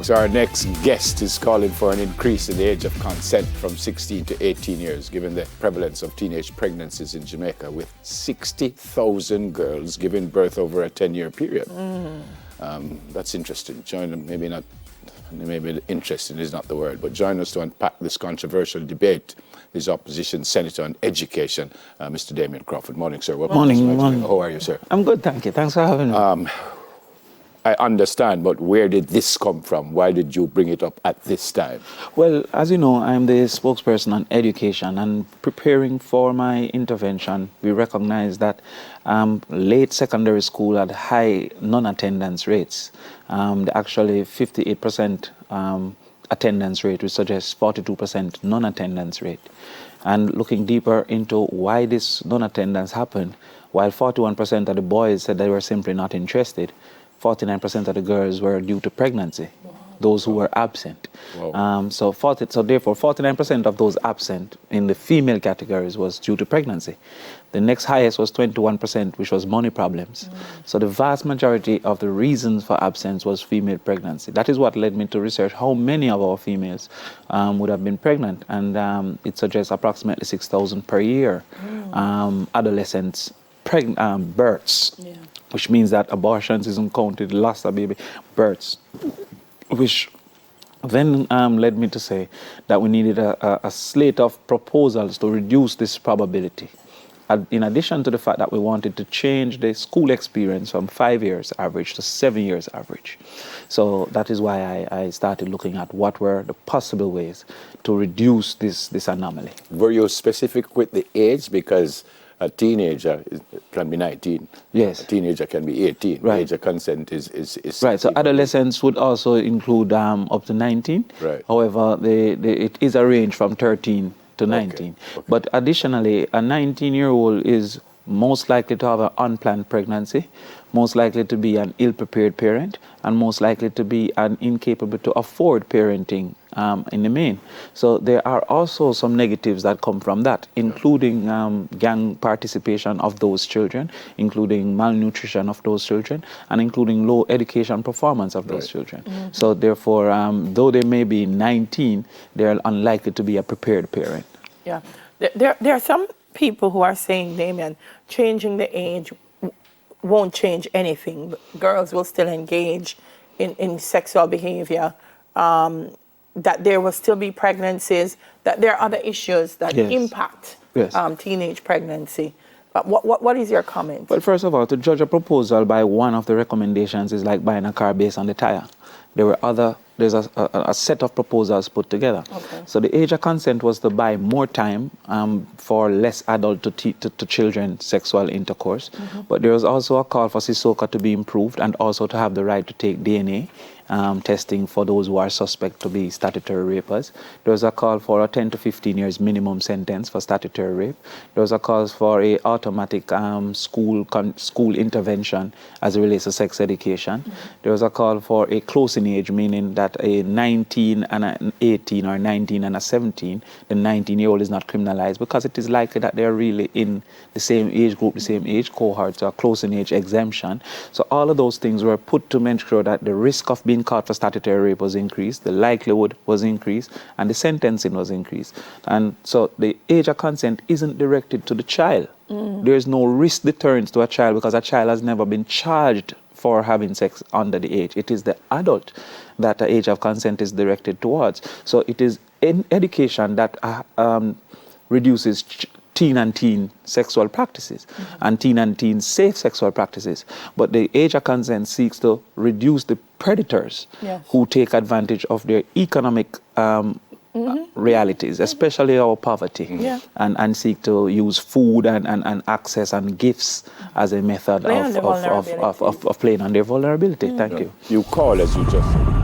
So our next guest is calling for an increase in the age of consent from 16 to 18 years, given the prevalence of teenage pregnancies in Jamaica, with 60,000 girls giving birth over a 10-year period. That's interesting. Maybe interesting is not the word, but join us to unpack this controversial debate is opposition Senator on Education, Mr. Damion Crawford. Morning, sir. Morning. How are you, sir? I'm good, thank you. Thanks for having me. I understand, but where did this come from? Why did you bring it up at this time? Well, as you know, I'm the spokesperson on education, and preparing for my intervention, we recognize that late secondary school had high non-attendance rates. Actually 58% attendance rate, which suggests 42% non-attendance rate. And looking deeper into why this non-attendance happened, while 41% of the boys said they were simply not interested, 49% of the girls were due to pregnancy, those who were absent. So therefore, 49% of those absent in the female categories was due to pregnancy. The next highest was 21%, which was money problems. So the vast majority of the reasons for absence was female pregnancy. That is what led me to research how many of our females would have been pregnant. And it suggests approximately 6,000 per year adolescents births. Yeah. Which means that abortions isn't counted, loss of baby births, which then led me to say that we needed a slate of proposals to reduce this probability. In addition to the fact that we wanted to change the school experience from 5 years average to 7 years average. So that is why I started looking at what were the possible ways to reduce this anomaly. Were you specific with the age? Because a teenager can be 19. Yes. A teenager can be 18. Right. The age of consent is right. So adolescents would also include up to 19. Right. However, it is a range from 13 to 19. Okay. But additionally, a 19-year-old is most likely to have an unplanned pregnancy, most likely to be an ill-prepared parent, and most likely to be an incapable to afford parenting in the main. So there are also some negatives that come from that, including gang participation of those children, including malnutrition of those children, and including low education performance of those children. So therefore, though they may be 19, they're unlikely to be a prepared parent. Yeah, there are some people who are saying, Damion, changing the age won't change anything. Girls will still engage in sexual behavior, that there will still be pregnancies, that there are other issues that impact teenage pregnancy. But what is your comment? Well, first of all, to judge a proposal by one of the recommendations is like buying a car based on the tire. There's a set of proposals put together. Okay. So the age of consent was to buy more time for less adult to children sexual intercourse. But there was also a call for Sissoko to be improved and also to have the right to take DNA testing for those who are suspect to be statutory rapers. There was a call for a 10 to 15 years minimum sentence for statutory rape. There was a call for a automatic school intervention as it relates to sex education. There was a call for a closing age, meaning that a 19 and an 18 or 19 and a 17, the 19-year-old is not criminalized because it is likely that they're really in the same age group, the same age cohort, so a closing age exemption. So all of those things were put to make sure that the risk of being caught for statutory rape was increased, the likelihood was increased, and the sentencing was increased. And so the age of consent isn't directed to the child. There is no risk deterrence to a child because a child has never been charged for having sex under the age. It is the adult that the age of consent is directed towards. So it is in education that reduces teen and teen sexual practices and teen safe sexual practices. But the age of consent seeks to reduce the predators who take advantage of their economic realities, especially our poverty, and seek to use food and access and gifts as a method of playing on their vulnerability. Thank you. You call, as you just said,